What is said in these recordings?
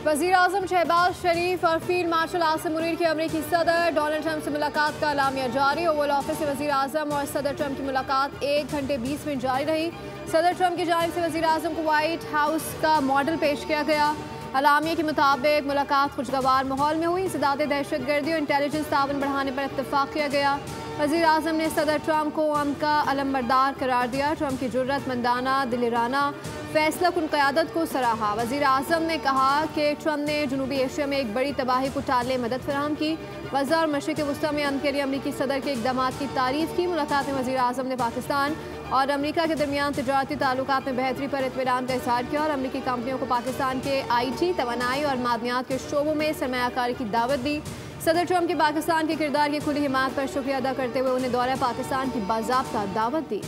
वज़ीर आज़म शहबाज शरीफ और field marshal Asim Munir की अमरीकी सदर डोनाल्ड ट्रंप से मुलाकात का एलामिया जारी। ओवल ऑफिस से वज़ीर आज़म और सदर ट्रंप की मुलाकात 1 घंटे 20 मिनट जारी रही। सदर ट्रंप की जानिब से वज़ीर आज़म को व्हाइट हाउस का मॉडल पेश किया गया। एलामिया के मुताबिक मुलाकात खुशगवार माहौल में हुई। इंसदाद दहशतगर्दी और इंटेलिजेंस ताउन बढ़ाने पर इत्तफाक किया गया। वज़ीर आज़म ने सदर ट्रंप को अमन का अलमबरदार करार दिया। ट्रंप की जुर्रतमंदाना दिलेराना फैसला कुन क़यादत को सराहा। वज़ीर आज़म ने कहा कि ट्रंप ने जनूबी एशिया में एक बड़ी तबाही को टालने मदद फराहम की। वज़ार मशरिक़ वस्ता में अमन के लिए अमरीकी सदर के इक़दाम की तारीफ़ की। मुलाकात में वज़ीर आज़म ने पाकिस्तान और अमरीका के दरमियान तिजारती ताल्लुकात में बेहतरी पर इत्मीनान का इज़हार किया और अमरीकी कंपनियों को पाकिस्तान के IT, तवानाई और मादनियात के शोबों में सरमायाकारी की दावत दी। सदर ट्रंप की पाकिस्तान के किरदार की खुली हिमायत पर शुक्रिया अदा करते हुए उन्हें दौरा पाकिस्तान की बाज़ाब्ता दावत दी।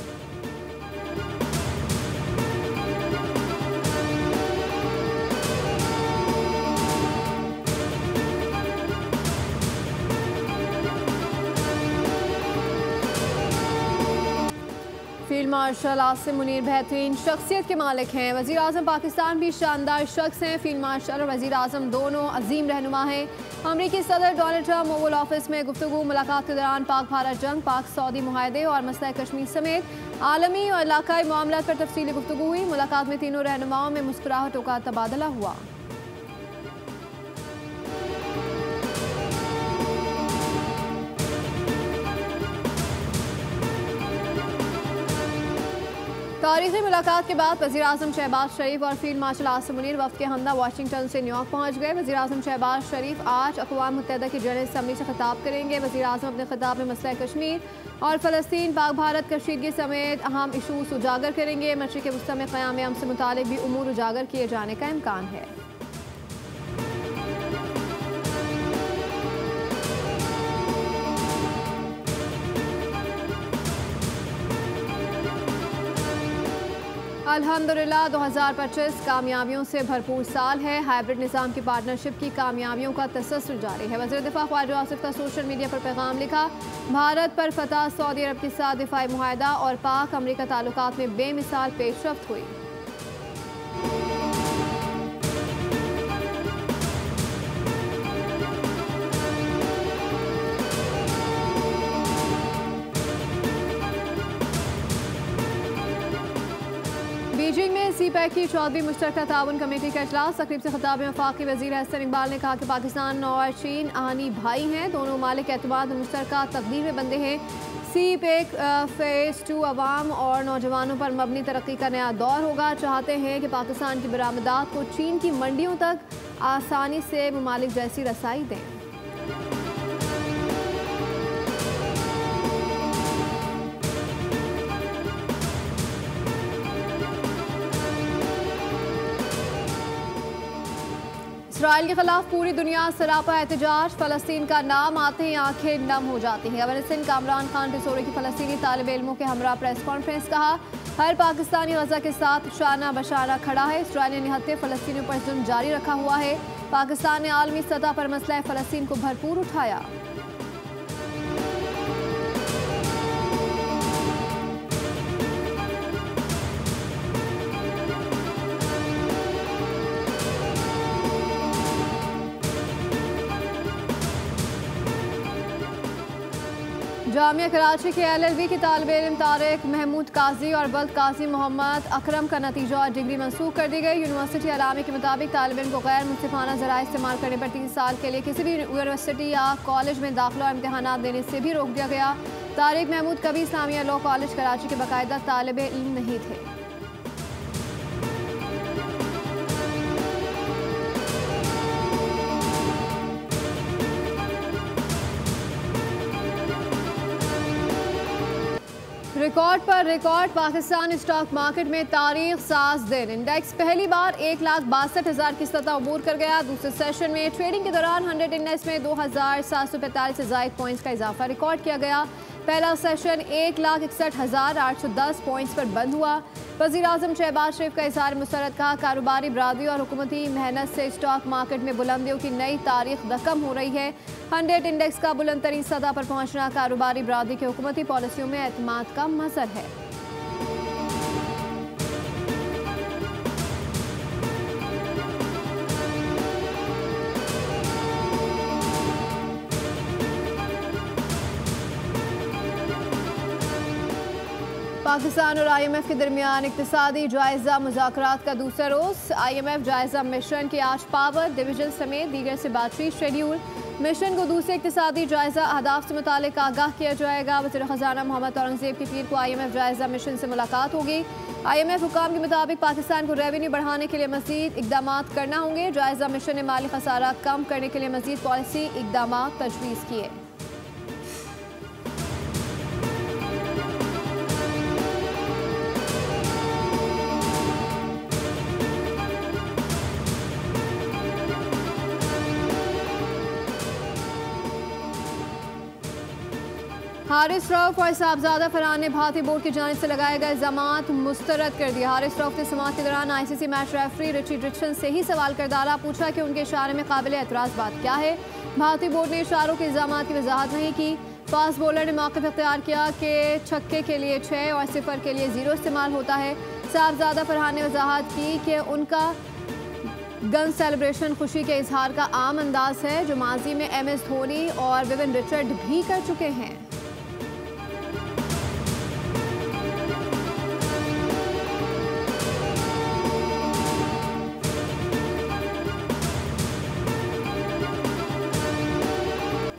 फील्ड मार्शल आसिम मुनीर बेहतरीन शख्सियत के मालिक हैं। वज़ीर आज़म पाकिस्तान भी शानदार शख्स हैं। फील्ड मार्शल और वज़ीर आज़म दोनों अजीम रहनुमा हैं। अमरीकी सदर डोनाल्ड ट्रंप ओवल ऑफिस में गुफ्तगू। मुलाकात के दौरान पाक भारत जंग, पाक सऊदी मुआहदे और मसला कश्मीर समेत आलमी और इलाकाई मामलात पर तफसीली गुफ्तगू हुई। मुलाकात में तीनों रहनुमाओं में मुस्कुराहटों का तबादला हुआ। तारीखी मुलाकात के बाद वज़ीर आज़म शहबाज शरीफ और फील्ड मार्शल आसिम मुनीर वफ़द के हमदा वाशिंगटन से न्यूयॉर्क पहुँच गए। वज़ीर आज़म शहबाज शरीफ आज अक़वाम मुत्तहिदा की जनरल असम्बली से खिताब करेंगे। वज़ीर आज़म अपने खिताब में मसला कश्मीर और फ़लस्तीन, पाक भारत कशीदगी समेत अहम इशूज़ उजागर करेंगे। मशरिक़ वस्ता में क़याम अमन से मुतालिक भी उमूर उजागर किए जाने का इम्कान है। अल्हम्दुलिल्लाह 2025 कामयाबियों से भरपूर साल है। हाइब्रिड निज़ाम की पार्टनरशिप की कामयाबियों का तसल्सल जारी है। वज़ीर दिफ़ा ख्वाजा आसिफ का सोशल मीडिया पर पैगाम लिखा। भारत पर फतह सऊदी अरब के साथ दिफ़ाई मुआहदा और पाक अमरीका ताल्लुकात में बेमिसाल पेशरफ्त हुई। बीजिंग में CPEC की 14वीं मुश्तरका ताउन कमेटी का इजलास। तकरीब से खिताब में वफाकी वज़ीर हसन इकबाल ने कहा कि पाकिस्तान और चीन आनी भाई हैं। दोनों मालिक एतमाद मुश्तरका तकदीर में बंदे हैं। CPEC फ़ेज़ 2 अवाम और नौजवानों पर मबनी तरक्की का नया दौर होगा। चाहते हैं कि पाकिस्तान की बरामदात को चीन की मंडियों तक आसानी से ममालिक जैसी रसाई दें। इसराइल के खिलाफ पूरी दुनिया सरापा एहतजाज। फ़लस्तीन का नाम आते ही आंखें नम हो जाती हैं। गवर्नर सिंध का इमरान खान रिसोरे की फ़लस्तीनी तालिब इल्मों के हमरा प्रेस कॉन्फ्रेंस। कहा हर पाकिस्तानी गज़ा के साथ शाना बशाना खड़ा है। इसराइल ने निहत्ते फ़लस्तीनियों पर जुल्म जारी रखा हुआ है। पाकिस्तान ने आलमी सतह पर मसला फ़लस्तीन को भरपूर उठाया। जामिया कराची के LLB की तालिब इल्म तारिक महमूद काजी और बल्द काजी मोहम्मद अकरम का नतीजा और डिग्री मनसूख कर दी गई। यूनिवर्सिटी अलामे के मुताबिक तालिब इल्म को गैर मुनसिफाना ज़राए इस्तेमाल करने पर 3 साल के लिए किसी भी यूनिवर्सिटी या कॉलेज में दाखिला और इम्तहानात देने से भी रोक दिया गया। तारिक महमूद कभी इस्लामिया लॉ कॉलेज कराची के बाकायदा तालिब इल्म नहीं थे। रिकॉर्ड पर रिकॉर्ड। पाकिस्तान स्टॉक मार्केट में तारीख साज दिन। इंडेक्स पहली बार 1,62,000 की सतह अबूर कर गया। दूसरे सेशन में ट्रेडिंग के दौरान 100 इंडेक्स में 2,745 से ज़ायद पॉइंट्स का इजाफा रिकॉर्ड किया गया। पहला सेशन 1,61,810 पॉइंट्स पर बंद हुआ। वज़ीर आज़म शहबाज शरीफ का इज़हार मुसरत। कहा कारोबारी बरादरी और हुकूमती मेहनत से स्टॉक मार्केट में बुलंदियों की नई तारीख रकम हो रही है। 100 इंडेक्स का बुलंद तरीन सतह पर पहुंचना कारोबारी बरादरी की हुकूमती पॉलिसियों में एतमाद का मज़हर है। पाकिस्तान और IMF के दरमियान इक्तिसादी जायजा मुज़ाकरात का दूसरा रोज़। IMF जायजा मिशन की आज पावर डिवीजन समेत दीगर से बातचीत शेड्यूल। मिशन को दूसरे इक्तिसादी जायजा अहदाफ से मुतालिक आगाह किया जाएगा। वज़ीर ख़ज़ाना मोहम्मद औरंगज़ेब की पीर को IMF जायजा मिशन से मुलाकात होगी। IMF हुकाम के मुताबिक पाकिस्तान को रेवेन्यू बढ़ाने के लिए मज़ीद इकदाम करना होंगे। जायजा मिशन ने माली खसारा कम करने के लिए मज़ीद पॉलिसी इकदाम तजवीज़ किए। हारिस रऊफ और साहबजादा फरहान ने भारतीय बोर्ड की जानिब से लगाए गए इल्जामात मुस्तरद कर दिया। हारिस रऊफ ने समाअत के दौरान ICC match referee Richard Ritchson से ही सवाल कर डाला। पूछा कि उनके इशारे में काबिल एतराज़ बात क्या है। भारतीय बोर्ड ने इशारों के इल्जामात की वजाहत नहीं की। फास्ट बॉलर ने मौक़िफ़ इख्तियार किया कि छक्के के लिए 6 और 0 के लिए 0 इस्तेमाल होता है। साहबजादा फरहान ने वजाहत की कि उनका गन सेलिब्रेशन खुशी के इजहार का आम अंदाज है जो माजी में MS धोनी और विविन रिचर्ड भी कर चुके हैं।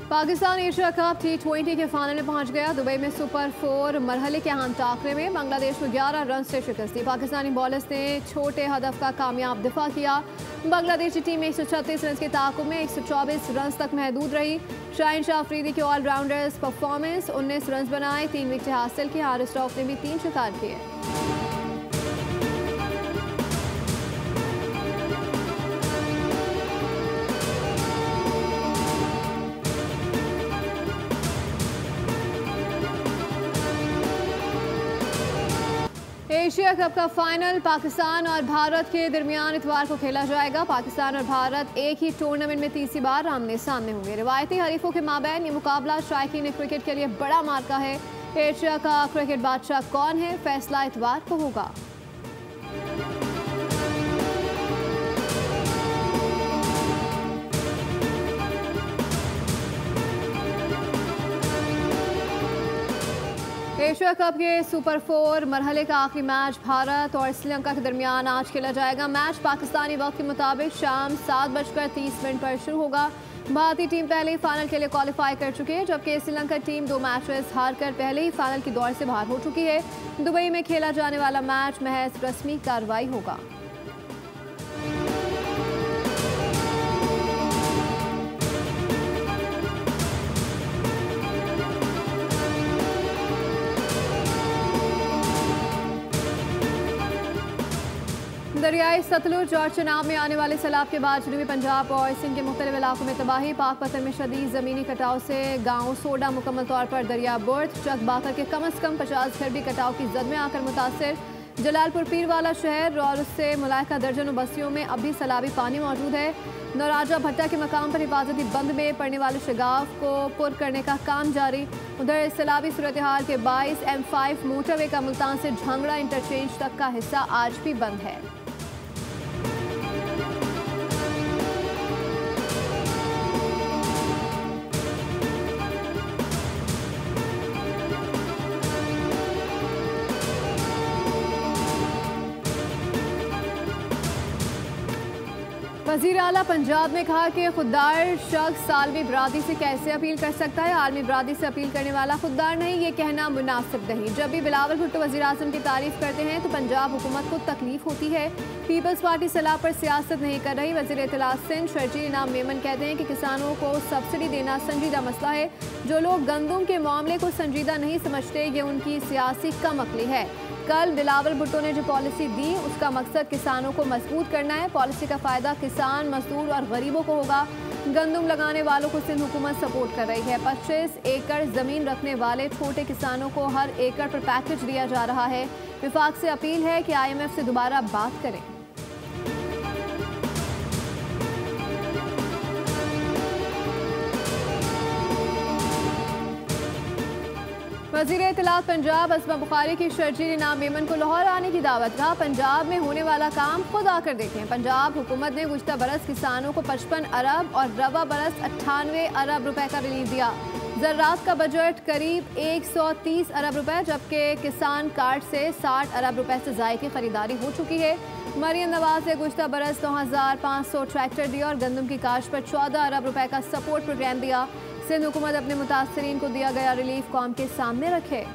पाकिस्तान एशिया कप T20 के फाइनल में पहुंच गया। दुबई में सुपर 4 मरहले के अहम टाकरे में बांग्लादेश को 11 रन से शिकस्त दी। पाकिस्तानी बॉलर्स ने छोटे हदफ का कामयाब दिफा किया। बांग्लादेशी टीम 136 रन के ताक़ुब में 124 रन तक महदूद रही। शाहीन शाह अफरीदी की ऑलराउंडर्स परफॉर्मेंस 19 रन बनाए, 3 विकेट हासिल की। हारिस रऊफ ने भी 3 शिकार किए। एशिया कप का फाइनल पाकिस्तान और भारत के दरमियान इतवार को खेला जाएगा। पाकिस्तान और भारत एक ही टूर्नामेंट में तीसरी बार आमने सामने होंगे। रिवायती हरीफों के माबैन ये मुकाबला शायकीन क्रिकेट के लिए बड़ा मार्का है। एशिया का क्रिकेट बादशाह कौन है, फैसला इतवार को होगा। एशिया कप के सुपर 4 मरहले का आखिरी मैच भारत और श्रीलंका के दरमियान आज खेला जाएगा। मैच पाकिस्तानी वक्त के मुताबिक शाम 7:30 पर शुरू होगा। भारतीय टीम पहले ही फाइनल के लिए क्वालिफाई कर चुकी है, जबकि श्रीलंका टीम 2 मैचेस हारकर पहले ही फाइनल की दौड़ से बाहर हो चुकी है। दुबई में खेला जाने वाला मैच महज रस्मी कार्रवाई होगा। दरियाई सतलुज और चनाब में आने वाले सैलाब के बाद जनूबी पंजाब और सिंध के मुख्तलिफ इलाकों में तबाही। पाक पत्थर में शदीद ज़मीनी कटाव से गांव सोडा मुकम्मल तौर पर दरिया बुर्द। चक बाकर के कम अज़ कम 50 घर भी कटाव की जद में आकर मुतासर। जलालपुर पीरवाला शहर और उससे मुलायका दर्जनों बस्तियों में अब भी सैलाबी पानी मौजूद है। नौराजा भट्टा के मकाम पर हिफाजती बंद में पड़ने वाले शगाफ को पुर करने का काम जारी। उधर सैलाबी सूरत हाल के 22 M5 मोटरवे का मुल्तान से झंगड़ा इंटरचेंज तक का हिस्सा आज भी बंद है। वज़ीर आला पंजाब ने कहा कि खुददार शख्स आलमी बरादरी से कैसे अपील कर सकता है। आलमी बरादरी से अपील करने वाला खुददार नहीं, ये कहना मुनासिब नहीं। जब भी बिलावल भुट्टो वज़ीर आज़म की तारीफ करते हैं तो पंजाब हुकूमत को तकलीफ होती है। पीपल्स पार्टी सलाह पर सियासत नहीं कर रही। वज़ीर इत्तलात सिंध शर्जील इनाम मेमन कहते हैं कि किसानों को सब्सिडी देना संजीदा मसला है। जो लोग गंदम के मामले को संजीदा नहीं समझते, ये उनकी सियासी कम अक्ली है। कल बिलावल भुट्टो ने जो पॉलिसी दी उसका मकसद किसानों को मजबूत करना है। पॉलिसी का फ़ायदा किसान, मजदूर और गरीबों को होगा। गंदम लगाने वालों को सिंध हुकूमत सपोर्ट कर रही है। 25 एकड़ ज़मीन रखने वाले छोटे किसानों को हर एकड़ पर पैकेज दिया जा रहा है। विफाक से अपील है कि IMF से दोबारा बात करें। वज़ीर इत्तलात पंजाब असमा बुखारी की शर्जील इनाम मेमन को लाहौर आने की दावत। कहा पंजाब में होने वाला काम खुद आकर देखें। पंजाब हुकूमत ने गुज़श्ता बरस किसानों को 55 अरब और रवा बरस 98 अरब रुपए का रिलीफ दिया। ज़राअत का बजट करीब 130 अरब रुपए, जबकि किसान कार्ड से 60 अरब रुपए से ज़ायद की खरीदारी हो चुकी है। मरियम नवाज ने गुज़श्ता बरस 9500 ट्रैक्टर दिया और गंदम की काश्त पर 14 अरब रुपए का सपोर्ट प्रोग्राम दिया। सिंध हुकूमत अपने मुतासरीन को दिया गया रिलीफ कौम के सामने रखे।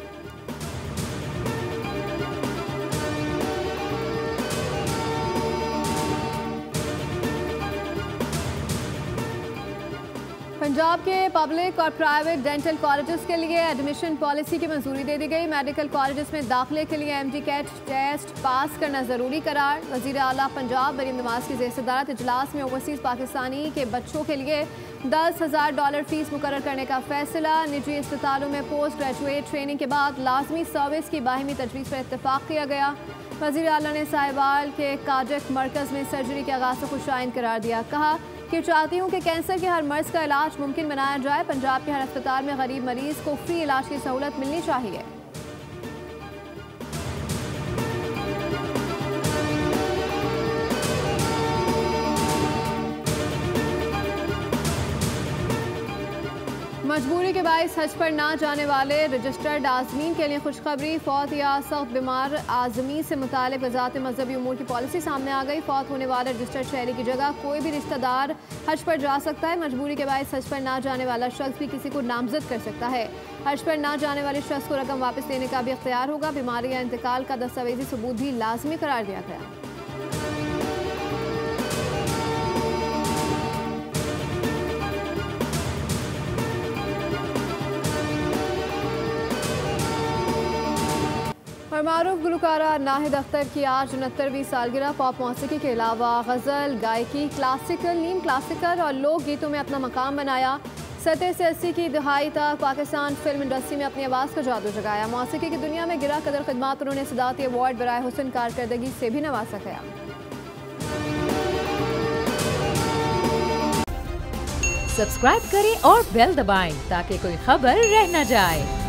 पंजाब के पब्लिक और प्राइवेट डेंटल कॉलेजेस के लिए एडमिशन पॉलिसी की मंजूरी दे दी गई। मेडिकल कॉलेजेस में दाखिले के लिए MD कैट टेस्ट पास करना जरूरी करार। वज़ीर आला पंजाब मरियम नवाज की ज़ेर-ए-सदारत इजलास में ओवरसीज़ पाकिस्तानी के बच्चों के लिए $10,000 फीस मुकर्रर करने का फैसला। निजी अस्पतालों में पोस्ट ग्रेजुएट ट्रेनिंग के बाद लाजमी सर्विस की बाहिमी तजवीज़ पर इत्तफाक किया गया। वज़ीर आला ने साहिवाल के कार्डियक मरकज़ में सर्जरी के आगाज़ को खुशाइन करार दिया। कहा कि चाहती हूँ कि कैंसर के हर मर्ज का इलाज मुमकिन बनाया जाए। पंजाब के हर अस्पताल में गरीब मरीज को फ्री इलाज की सहूलत मिलनी चाहिए। मजबूरी के बायस हज पर ना जाने वाले रजिस्टर्ड आज़मीन के लिए खुशखबरी। फौत या सख्त बीमार आज़मी से मुतालिक वज़ारत मजहबी उमूर की पॉलिसी सामने आ गई। फौत होने वाले रजिस्टर्ड शहरी की जगह कोई भी रिश्तेदार हज पर जा सकता है। मजबूरी के बायस हज पर ना जाने वाला शख्स भी किसी को नामजद कर सकता है। हज पर ना जाने वाले शख्स को रकम वापस लेने का भी इख्तियार होगा। बीमारी या इंतकाल का दस्तावेजी सबूत भी लाजमी करार दिया गया। और मारूफ गुलकारा नाहिद अख्तर की आज 69वीं सालगिरह। पॉप मौसीकी के अलावा गज़ल, गायकी, क्लासिकल, नीम क्लासिकल और लोक गीतों में अपना मकाम बनाया। 70 से 80 की दहाई तक पाकिस्तान फिल्म इंडस्ट्री में अपनी आवाज़ का जादू जगाया। मौसीकी की दुनिया में गिरा कदर खिदमात उन्होंने सदाती अवार्ड बराए हुस्न कारकर्दगी से भी नवाजा गया। सब्सक्राइब करें और बेल दबाएं ताकि कोई खबर रह न जाए।